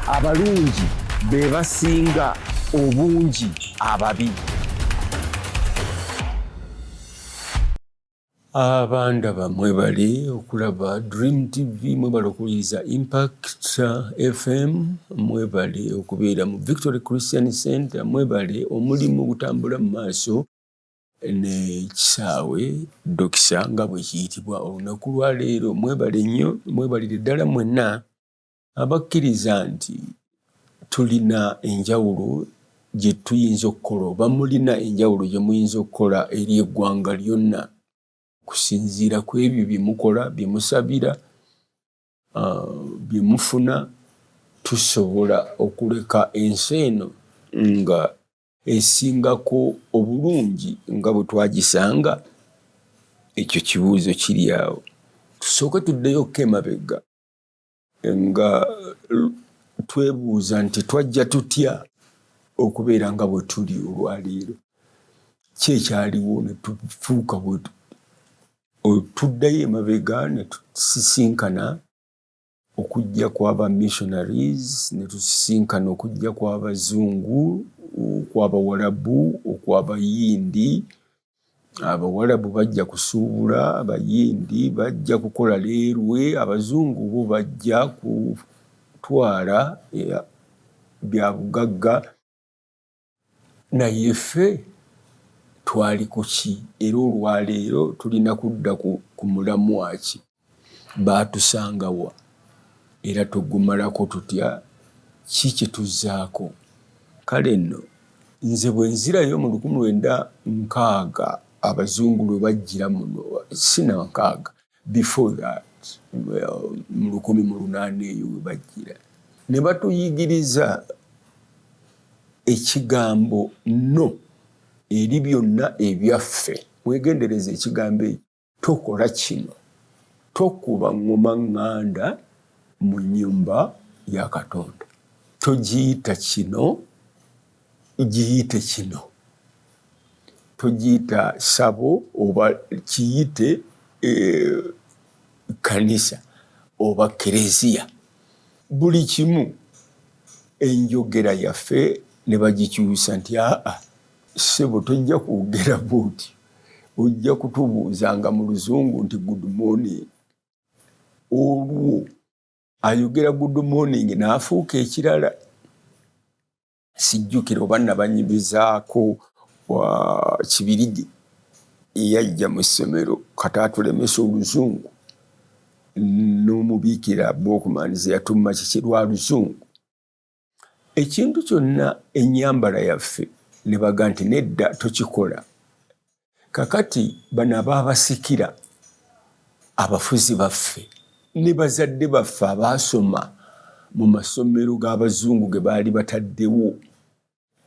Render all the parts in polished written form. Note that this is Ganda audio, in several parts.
abalungi be basinga obungi ababi. Abandaba mwebale okulaba Dream TV, mwebale okuwuliriza Impact FM, mwebale okubeera mu Victory Christian Center, mwebale omulimu gutambula mu maaso ne kisaawe Dokisa nga bwe kiyitibwa olunaku lwa leero. Mwebale nnyo, mwebalire ddala mwenna abakkiriza nti tulina enjawulo gye tuyinza okukola oba mulina enjawulo gye muyinza okukola eri eggwanga lyonna kusinziira ku ebyo bye mukola, bye musabira, bye mufuna, tusobola okuleka ensi eno nga esingako obulungi nga bwe twagisanga. Ekyo kibuuzo kiri awo. Tusooke tuddeyoko emabega nga twebuuza nti twajja tutya okubeera nga bwe tuli olwaleero. Ki ekyaliwo ne tufuuka bwe tuddayo emabega ne tusisinkana okujja kw'aba missionaries, ne tusisinkana okujja kw'abazungu, okw'Abawarabu, okw'Abayindi. Abawarabu bajja kusuubula, Abayindi bajja kukola leerwe, Abazungu bo bajja kutwala bya bugagga. Naye ffe twali ku ki? Era olwaleero tulina kudda ku mulamwa ki? Baatusanga wa? Era tugumalako tutya? Ki kye tuzzaako? Kale nno nze bwe nzirayo mu 1960 Abazungu lwe bajjira muno, sina 60, before that, mu 1800 eyo we bajjira, ne batuyigiriza ekigambo no eri byonna ebyaffe. Mwegendereze ekigambo ekyo, tokola kino, tokuba ngoma ŋŋanda mu nnyumba ya Katonda, togiyita kino, giyite kino, togiyita sabo oba kiyite kanisa oba kereziya. Buli kimu enjogera yaffe ne bagikyusa nti ssebo tojja kwogera bw'oti, ojja kutubuuzanga mu Luzungu nti good morning. Olwo ayogera good morning n'afuuka ekirala. Sijjukira oba nabanyimizaako wa Kibirigi eyajja mu ssomero kati atulemesa Oluzungu, n'omubiikira Bookman ze yatumma kiki lwa Luzungu. Ekintu kyonna ennyambala yaffe ne baga nti nedda tokikola. Kakati bano abaabasikira abafuzi baffe ne bazadde baffe abaasoma mu masomero g'Abazungu ge baali bataddewo,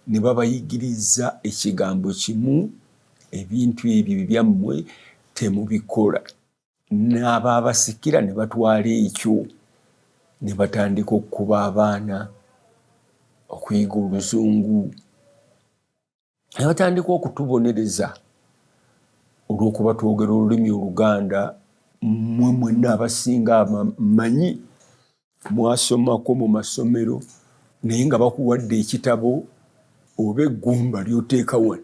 ne babayigiriza ekigambo kimu, ebintu ebyo byammwe temubikola. N'abaabasikira ne batwala ekyo ne batandika okukuba abaana okuyiga Oluzungu, ne batandika okutubonereza olw'okuba twogera olulimi Oluganda. Mmwe mwenna abasinga mmanyi mwasomako mu masomero, naye nga bakuwadde ekitabo oba eggumba ly'oteeka wano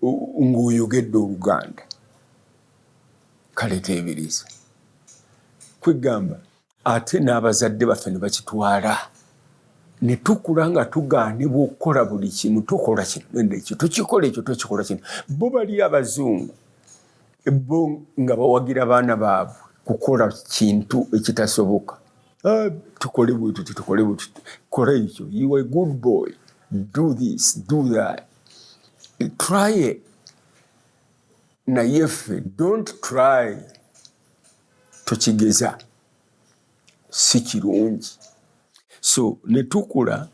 ng'oyogedde Oluganda. Kale teebiriza kwegamba. Ate n'abazadde baffe ne bakitwala, ne tukula nga tugaanibwa okukola buli kimu. Tokola kino ekyo, tokikola ekyo, tokikola kino. Bo bali Abazungu, bo nga bawagira abaana baabwe kukola kintu ekitasoboka. Tukole bwe tuti, tukole bwe tuti, kola ekyo, you are a good boy, do this, do that, try it. Naye ffe don't try, tokigeza, si kirungi. So ne tukula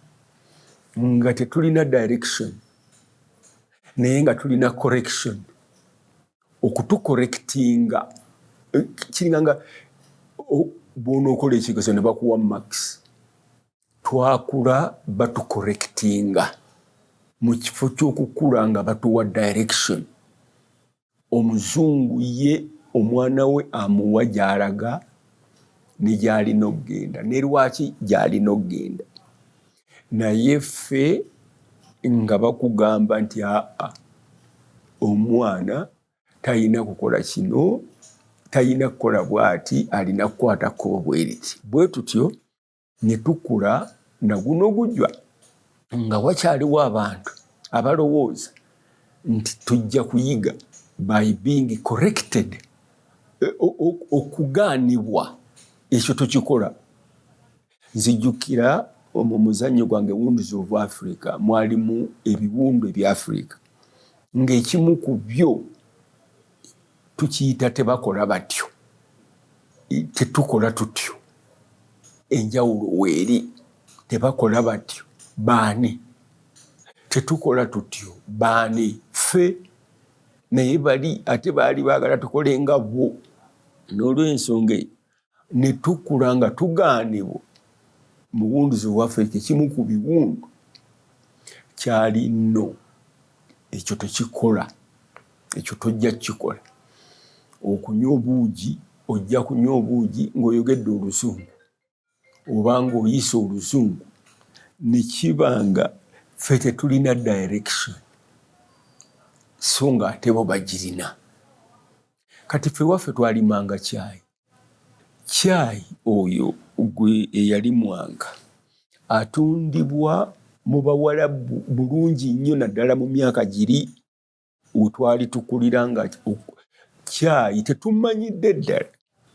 nga tetulina direction, naye nga tulina correction. Okutukorektinga kiringa nga bw'onookola ekigezo ne bakuwa max. Twakula batukorektinga mu kifo ky'okukula nga batuwa direction. Omuzungu ye omwana we amuwa gy'alaga, ne gy'alina okugenda ne lwaki gy'alina okugenda. Naye ffe nga bakugamba nti omwana talina kukola kino, talina kukola bw'ati, alina kukwatako bweriti. Bwe tutyo ne tukula na guno gujwa nga wakyaliwo abantu abalowooza nti tujja kuyiga by being corrected, okugaanibwa ekyo tukikola. Nzijukira mu muzannyo gwange Wonders of Africa mwalimu ebiwundu ebya Africa, ng'ekimu ku byo tukiyita tebakola batyo, tetukola tutyo. Enjawulo weeri, tebakola batyo baani, tetukola tutyo baani, ffe. Naye bali ate baali baagala tukole nga bo. N'olw'ensonga eyo ne tukula nga tugaanibwa mu Wonders of Africa. Ekimu ku biwundu kyali nno, ekyo tekikola, ekyo tojja kukikola. Okunywa obuugi, ojja kunywa obuugi ng'oyogedde Oluzungu oba ng'oyise Oluzungu, ne kibanga ffe tetulina direction, so ng'ate bo bagirina. Kati ffe waffe twalimanga caayi. Caayi oyo gwe eyalimwanga atundibwa mu Bawarabu bulungi nnyo, naddala mu myaka giri we twali tukulira nga caayi tetumanyidde ddala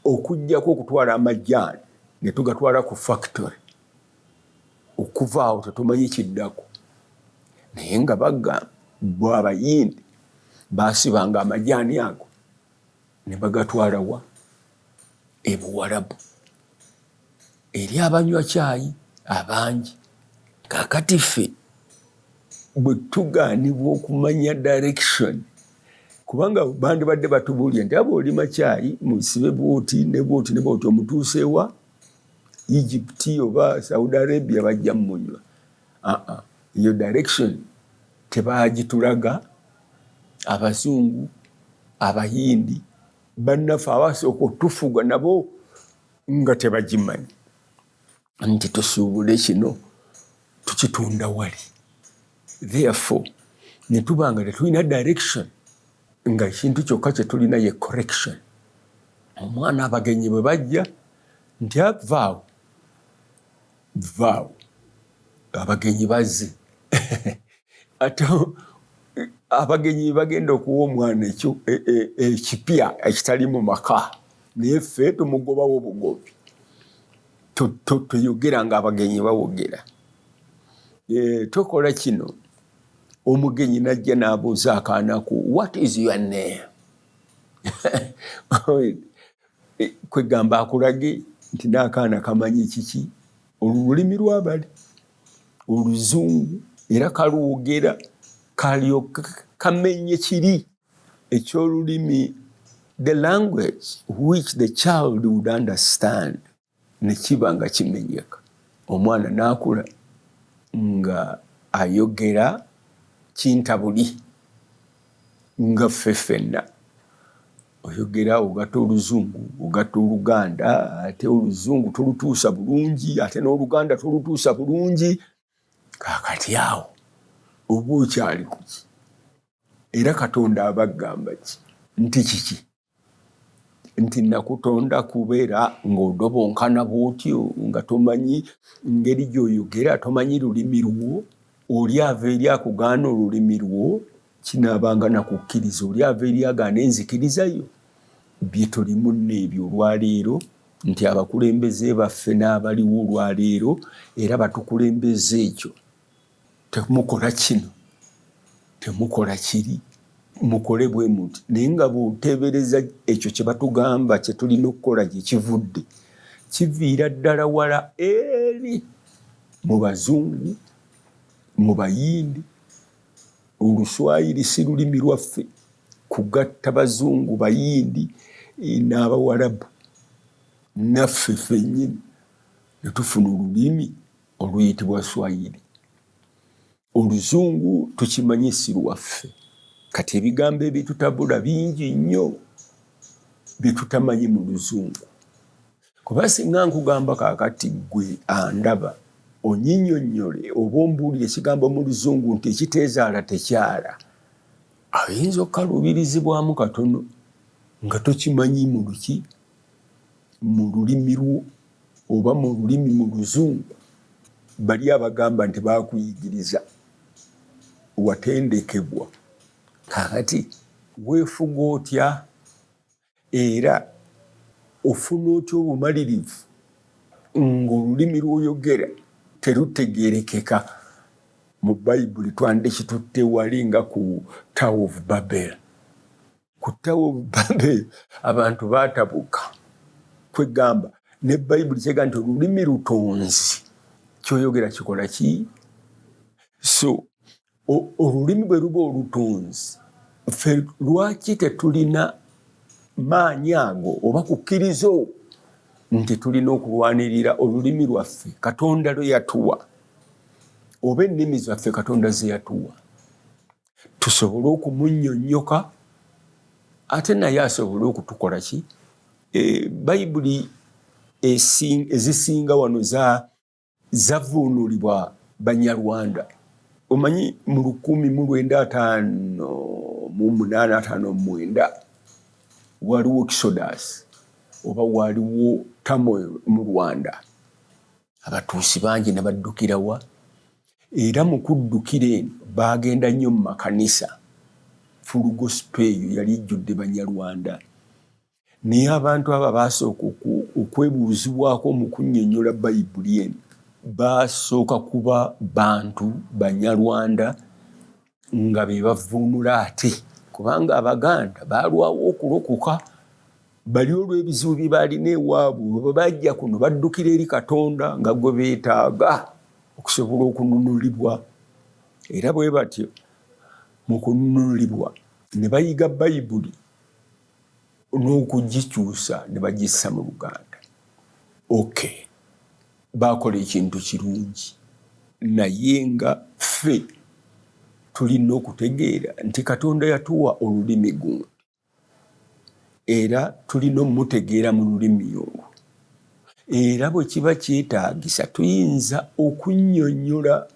okuggyako okutwala amajaani ne tugatwala ku factory. Okuva awo tetumanyi kiddako. Naye nga bagamba bo Abayindi baasibanga amajaani ago ne bagatwala wa? E Buwarabu. Eri abanywa caayi abangi. Kaakati ffe bwe tugaanibwa okumanya direction, kubanga bandibadde batubuulira nti aba olima caayi musibe bwoti ne bwoti ne bwoti, omutuuse wa Egypt oba Saudi Arabia bajja mmunywa. Iyo direction tebaagitulaga Abazungu, Abayindi, bannaffe abasooka otufuga nabo nga tebagimanyi nti tusuubule kino tukitunda wali. Therefore ne tuba nga tetulina direction, nga ekintu kyokka kye tulina ye correction. Omwana abagenyi bwe bajja nti vaawo, vaawo, abagenyi bazze. Ate abagenyi bagenda okuwa omwana ekipya ekitali mu maka, naye ffe tumugobawo bugobi. Tuyogera nga abagenyi bawogera. Tokola kino, omugenyi najja n'abuuza akaana ko, what is your name? Kwegamba akulage nti n'akaana kamanyi kiki, olulimi lw'abali Oluzungu, era kalwogera kalyoka kamenye kiri eky'olulimi, the language which the child would understand. Ne kiba nga kimenyeka. Omwana n'akula nga ayogera kintabuli nga ffe ffenna. Oyogera ogatta Oluzungu, ogatta Oluganda, ate Oluzungu tolutuusa bulungi, ate n'Oluganda tolutuusa bulungi. Kaakati awo oba okyali kuki? Era Katonda abagamba ki? Nti kiki? Nti nakutonda kubeera ng'odobonkana bw'otyo, nga tomanyi ngeri gy'oyogera, tomanyi lulimi lwo, oli ava eri akugaana olulimi lwo, kinaabanga nakukkiriza, oli ava eri agaana enzikirizayo. Bye tulimu n'ebyo olwaleero, nti abakulembeze baffe n'abaliwo olwaleero era batukulembeza ekyo. Temukola kino, temukola kiri, mukole bwe muti. Naye nga bw'oteebereza ekyo kye batugamba kye tulina okukola gye kivudde, kiviira ddala wala eri mu Bazungu, mu Bayindi. Oluswayiri si lulimi lwaffe, kugatta Bazungu, Bayindi n'Abawarabu. Naffe ffennyini ne tufuna olulimi oluyitibwa Swahili. Oluzungu tukimanyi si lwaffe. Kati ebigambo ebitutabula bingi nnyo bye tutamanyi mu Luzungu. kuba singa nkugamba kaakati gwe andaba onyinyonnyole oba ombuulire ekigambo mu luzungu nti ekiteezaala tekyala, ayinza okukaluubirizibwamu katono nga tokimanyi mu luki, mu lulimi lwo oba mu lulimi mu luzungu. Bali abagamba nti baakuyigiriza, watendekebwa. Kaakati weefuga otya era ofuna otya obumalirivu ng'olulimi lw'oyogera terutegeerekeka? Mu Bayibuli twandikitutte wali nga ku Tower of Babel. Ku Tower of Babel abantu baatabuka. Kwegamba ne Bayibuli kyega nti olulimi lutonzi, kyoyogera kikola ki? So olulimi bwe luba olutonzi, ffe lwaki tetulina maanyi ago oba kukkiriza nti tulina okulwanirira olulimi lwaffe Katonda lwe yatuwa oba ennimi zaffe Katonda ze yatuwa, tusobole okumunnyonnyoka ate naye asobole okutukola ki? Bayibuli ezisinga wano zavuunulibwa Banyarwanda. Omanyi mu 1958 waliwo Exodus oba waliwo turmoil mu Rwanda, abatuusi bangi ne baddukira wa? Era mu kuddukira eno baagenda nnyo mu makanisa. Full gospel eyo yali ejjudde Banyarwanda. Naye abantu abo baasooka okwebuuzibwako mu kunnyonnyola Bayibuli eno baasooka kuba bantu Banyarwanda nga be bavuunula ate, kubanga Abaganda baalwawo okulokoka. Bali olw'ebizibu bye baalina ewaabwe bwe bajja kuno baddukira eri Katonda nga gwe beetaaga okusobola okununulibwa. Era bwe batyo mu kununulibwa ne bayiga Bayibuli n'okugikyusa ne bagissa mu Luganda. Okay, baakola ekintu kirungi, naye nga ffe tulina okutegeera nti Katonda yatuwa olulimi guno era tulina omutegeera mu lulimi olwo. Era bwe kiba kyetaagisa tuyinza okunnyonnyola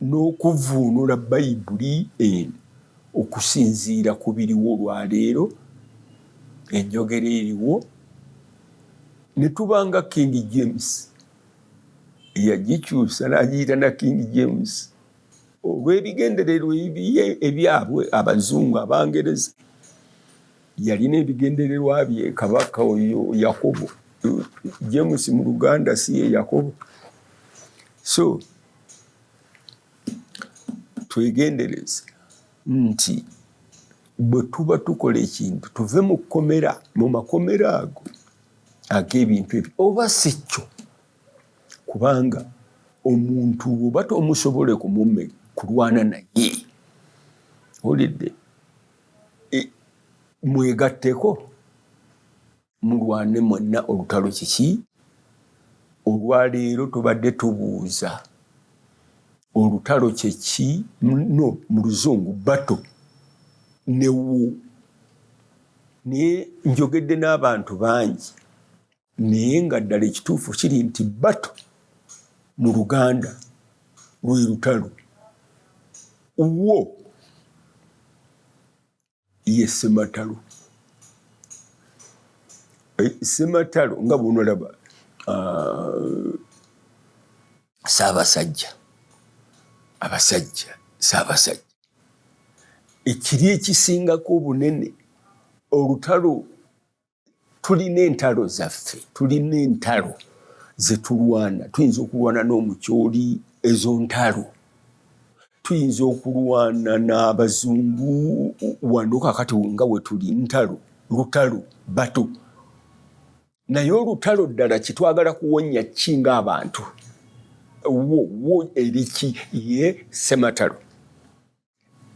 n'okuvuunula Bayibuli eno okusinziira ku biriwo olwaleero, enjogera eriwo. Ne tubanga King James yagikyusa n'agiyita na King James olw'ebigendererwa ebyabwe Abazungu, Abangereza. Yalina ebigendererwa bye kabaka oyo Yakobo. James mu Luganda si ye Yakobo. So twegendereze nti bwe tuba tukola ekintu tuve mu kkomera, mu makomera ago ag'ebintu ebyo oba si kyo, kubanga omuntu oba tomusobole kulwana naye, olidde mwegatteko mulwane mwenna olutalo kiki. Olwaleero tubadde tubuuza olutalo kyeki, no mu Luzungu bato newo. Naye njogedde n'abantu bangi, naye nga ddala ekituufu kiri nti bato mu Luganda lwe lutalo. Wo ye Ssematalo. Ssematalo nga bw'onolaba Ssaabasajja, abasajja, Ssaabasajja. Ekiri ekisingako obunene olutalo, tulina entalo zaffe, tulina entalo ze tulwana. Tuyinza okulwana n'Omukyoli, ezo ntalo. Tuyinza okulwana n'Abazungu wano kakati nga we tuli, ntalo, lutalo, bato. Naye olutalo ddala kitwagala kuwonya kinga abantu. Wo eriki ye Ssematalo.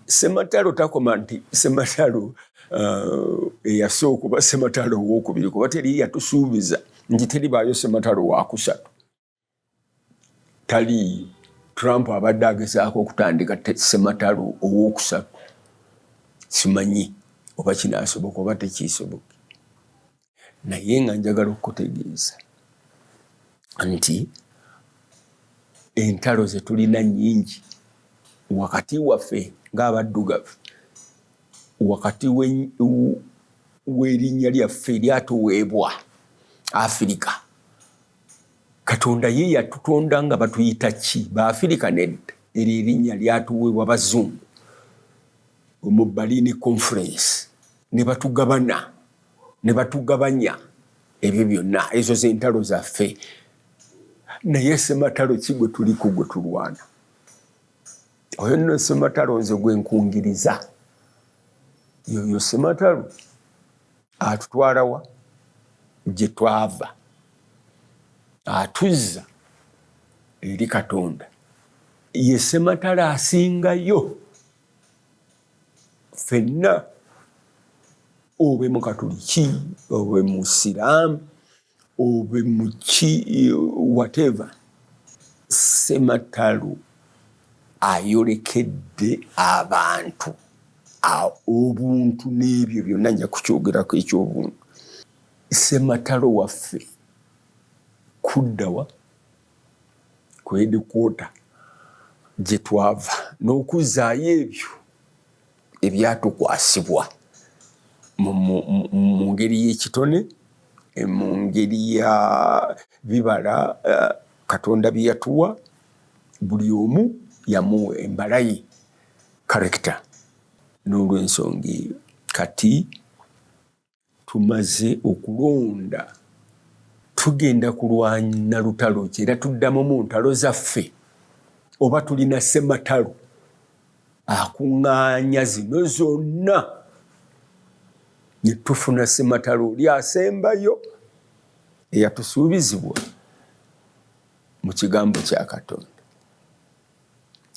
Ssematalo takoma nti Ssematalo eyasooka okuba Ssematalo owookubiri, kuba teri yatusuubiza nti teribaayo Ssematalo waakusatu. Tali Trump abadde agezaako okutandika Ssematalo owookusatu. Simanyi oba kinaasoboka oba tekiisoboka. Naye nga njagala okutegeeza nti entalo ze tulina nnyingi wakati waffe ng'abaddugavu, wakati w'erinnya lyaffe eryatuweebwa Afirika. Katonda ye yatutonda nga batuyita ki? Baafirika nedda. Eryo erinnya lyatuweebwa Bazungu mu Berlin Conference. Ne batugabana, ne batugabanya ebyo byonna. Ezo z'entalo zaffe. Naye ssematalo ki gwe tuliko gwe tulwana? Oyo nno ssematalo nze gwe nkungiriza. Yoyo ssematalo atutwala wa? Gye twava. Atuzza eri Katonda. Ye ssematalo asingayo. Ffenna obe mu Katoliki, obe mu Siraamu, obe mu ki, whatever. Ssematalo ayolekedde abantu obuntu n'ebyo byonna nja kukyogerako eky'obuntu. Ssematalo waffe kuddawa ku headquarter gye twava n'okuzzaayo ebyo ebyatukwasibwa mu ngeri y'ekitone, mu ngeri ya bibala Katonda bye yatuwa, buli omu yamuwa embala ye, character. N'olw'ensonga eyo kati tumaze okulonda, tugenda kulwana lutalo ki era tuddamu mu ntalo zaffe, oba tulina ssematalo akuŋŋaanya zino zonna ne tufuna ssematalo oli asembayo eyatusuubizibwa mu kigambo kya Katonda.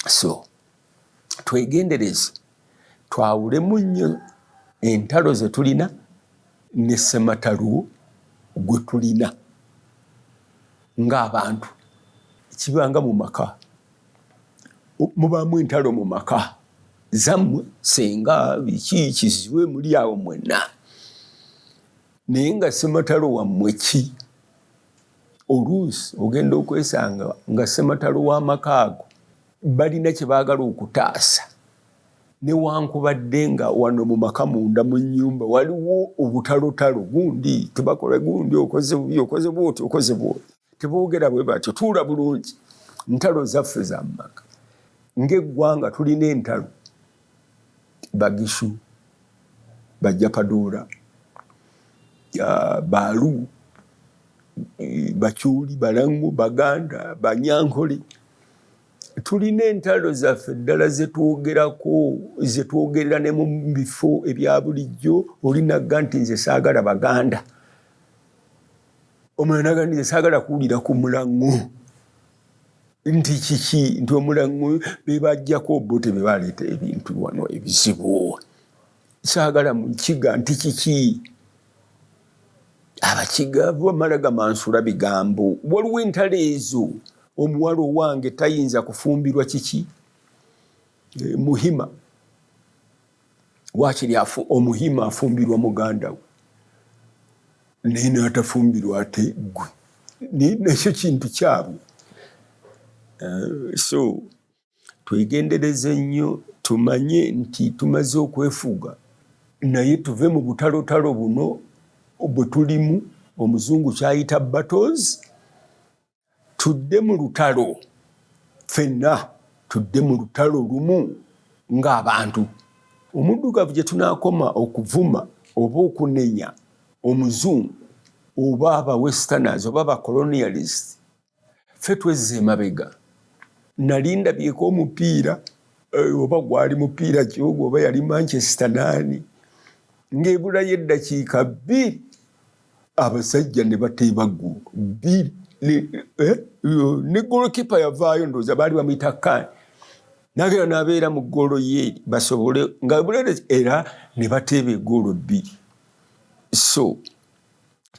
So twegendereze, twawulemu nnyo entalo ze tulina ne ssematalo gwe tulina ng'abantu. Kibanga mu maka, mubaamu entalo mu maka zammwe, senga biki kiziwe muli awo mwenna, naye nga ssematalo wammwe ki? Oluusi ogenda okwesanga nga ssematalo w'amaka ago balina kye baagala okutaasa, newankubadde nga wano mu maka munda mu nnyumba waliwo obutalotalo, gundi tebakola, gundi okoze bubi, okoze bwoti, okoze bwoti. Teboogera bwe batyo, tuula bulungi. Ntalo zaffe za mu maka. Ng'eggwanga tulina entalo. Bagishu, Bajjapadoora, Baalu, Bakyuli, Balango, Baganda, Banyankole. Tulina entalo zaffe ddala ze twogerako, ze twogerera ne mu bifo ebya bulijjo. Olinagga nti nze saagala Baganda, omulala n'agamba nti nze saagala kuwulira ku Mulango. Nti kiki? Nti Omulango be bajjako bo tebe baleeta ebintu wano ebizibu. Saagala Mukiga, nti kiki? Abakiga bamala gamansula bigambo. Waliwo entalo ezo. Omuwala owange tayinza kufumbirwa kiki? Muhima. Waakiri omuhima afumbirwa muganda we, naye n'atafumbirwa ate gwe. Nekyo kintu kyabwe. So twegendereze nnyo, tumanye nti tumaze okwefuga, naye tuve mu butalotalo buno bwe tulimu, Omuzungu kyayita battles. Tudde mu lutalo, ffenna tudde mu lutalo lumu ng'abantu. Omuddugavu gye tunaakoma okuvuma oba okunenya Omuzungu oba aba westerners oba aba colonialists, ffe twezze emabega. Nali ndabyeko omupiira, oba gwali mupiira ki ogwo, oba yali Manchester nani, ng'ebulayo eddakiika 2 abasajja ne bateeba ggoolo 2. Ne goalkeeper yavaayo, ndowooza baali bamuyita Kane, n'agenda n'abeera mu ggoolo ye basobole nga bulerezi, era ne bateeba eggoolo 2. So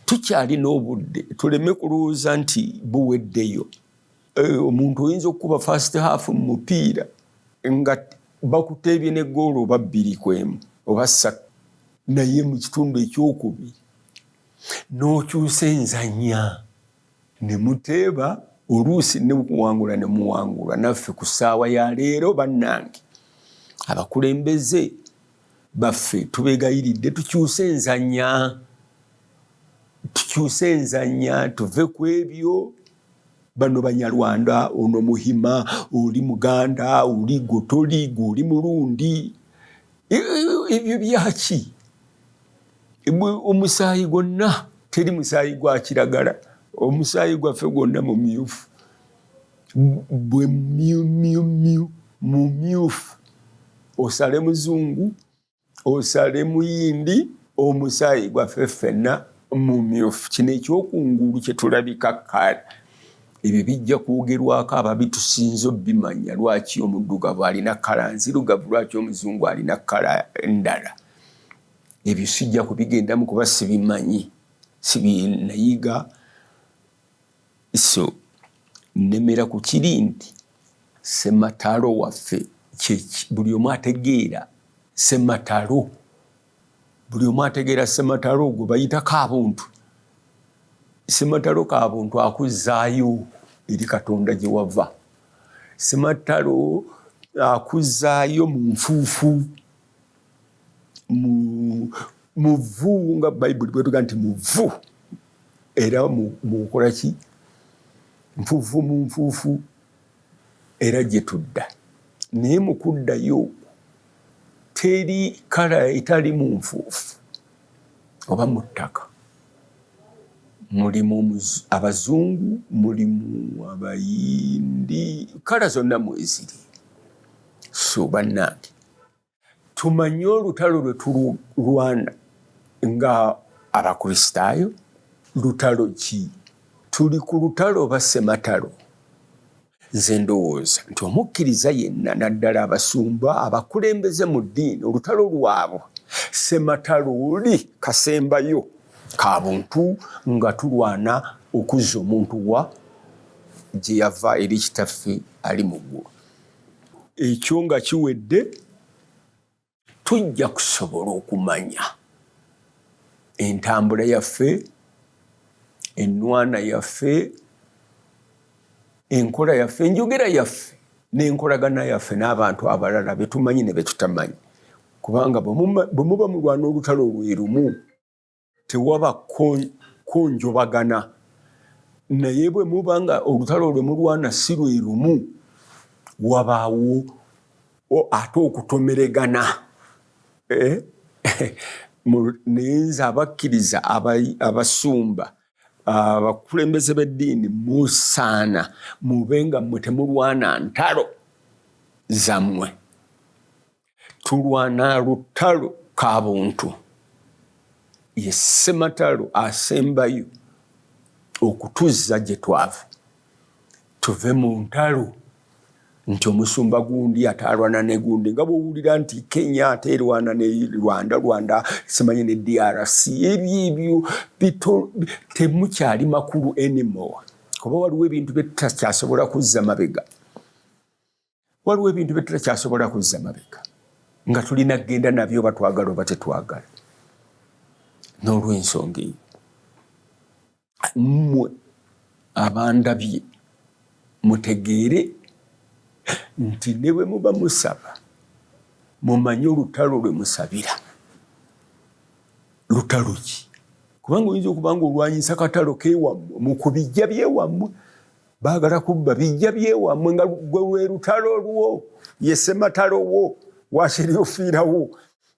tukyalina obudde, tuleme kulowooza nti buweddeyo. Omuntu oyinza okukuba first half mu mupiira nga bakuteebye n'eggoolo oba 2-1 oba 3, naye mu kitundu ekyokubiri n'okyusa enzannya ne muteeba oluusi ne kuwangula ne muwangulwa. Naffe ku ssaawa ya leero bannange abakulembeze baffe tubeegayiridde tukyuse enzannya tuve ku ebyo. Bano Banyarwanda, ono Muhima, oli Muganda, oli Gotoli, guli Murundi. Ebyo byaki? Omusaayi gwonna teri musaayi gwa kiragala, omusaayi gwaffe gwonna mumyufu. Bwe mumyufu osale muzungu osale muyindi, omusaayi gwaffe ffenna mumyufu. Kino ekyokungulu kye tulabika kale. Ebyo bijja kwogerwako ababitusinza obimanya. Lwaki omuddugavu alina kkala nzirugavu, lwaki omuzungu alina kkala ndala? Ebyo sijja kubigendamu kuba sibimanyi, sibinayiga. So nemera ku kiri nti Ssematalo waffe buli omu ategeera Ssematalo. Buli omu ategeera Ssematalo gwe bayita Kaabuntu. Ssematalo Kaabuntu akuzzaayo eri Katonda gye wava. Ssematalo akuzzaayo mu nfuufu, muvu nga Bayibuli bwetugamba nti muvu. Era mukola ki? Nfuufu mu nfuufu era gye tudda. Naye mu kuddayo teri kala etali mu nfuufu oba mu ttaka. Mulimu abazungu, mulimu abayindi, kala zonna mweziri. So bannange, tumanye olutalo lwe tulwana nga Abakristaayo. Lutalo ki? Tuli ku lutalo oba Ssematalo? Nze ndowooza nti omukkiriza yenna, naddala abasumba, abakulembeze mu ddiini, olutalo lwabwe Ssematalo oli kasembayo Kaabuntu, nga tulwana okuzza omuntu wa gye yava eri kitaffe ali mu ggulu. Ekyo nga kiwedde, tujja kusobola okumanya entambula yaffe, ennwana yaffe, enkola yaffe, enjogera yaffe n'enkolagana yaffe n'abantu abalala be tumanyi ne be tutamanyi. Kubanga bwe muba mulwana olutalo lwerumu tewaba konjobagana. Naye bwe muba nga olutalo lwe mulwana si lwerumu, wabaawo ate okutomeregana. Naye nze abakkiriza, abasumba, abakulembeze b'eddiini, musaana mube nga mmwe temulwana ntalo zammwe. Tulwana lutalo Kaabuntu. Ye Ssematalo asembayo okutuzza gye twava. Tuve mu ntalo nti omusumba gundi atalwana ne gundi. Nga bw'owulira nti Kenya ate erwana ne Rwanda simanyi ne DRC. Ebyo temukyali makulu anymore. Kuba waliwo ebintu bye tutakyasobola kuzza mabega. Waliwo ebintu bye tutakyasobola kuzza mabega. Nga tulina kgenda nabyo oba twagala oba tetwagala. N'olw'ensonga eyo, mmwe abandabye mutegeere nti ne bwe muba musaba, mumanye olutalo lwe musabira. Lutalo ki? Kubanga oyinza okuba nga olwanyisa katalo k'ewammwe mu kubijja by'ewammwe. Baagala kubba bijja by'ewammwe nga gwe lwe lutalo lwo, ye Ssematalo wo, waaseri ofiirawo.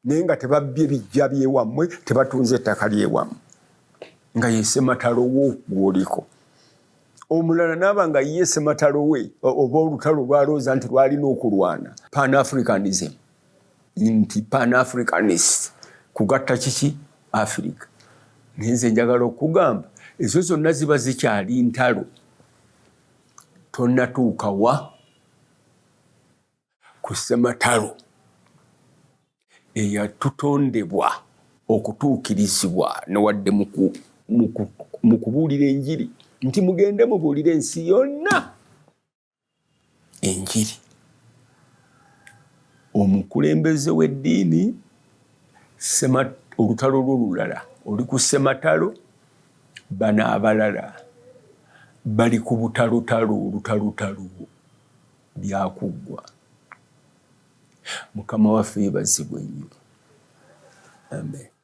Naye nga tebabbye bijja by'ewammwe, tebatunze ettaka ly'ewammwe, nga ye Ssematalo wo gw'oliko. Omulala n'aba nga ye Ssematalo we oba olutalo lwalooza nti lwalina okulwana. Pan-Africanism, nti Pan-Africanist, kugatta kiki? Africa. Naye nze njagala okugamba ezo zonna ziba zikyali ntalo. Tonnatuuka wa? Ku Ssematalo eyatutondebwa okutuukirizibwa newadde mu kubuulira enjiri, nti mugende mubuulire ensi yonna enjiri. Omukulembeze w'eddiini, olutalo lwo lulala, oli ku Ssematalo, bano abalala bali ku butalutalo byakuggwa. Mukama waffe yeebazibwe nnyo. Amen.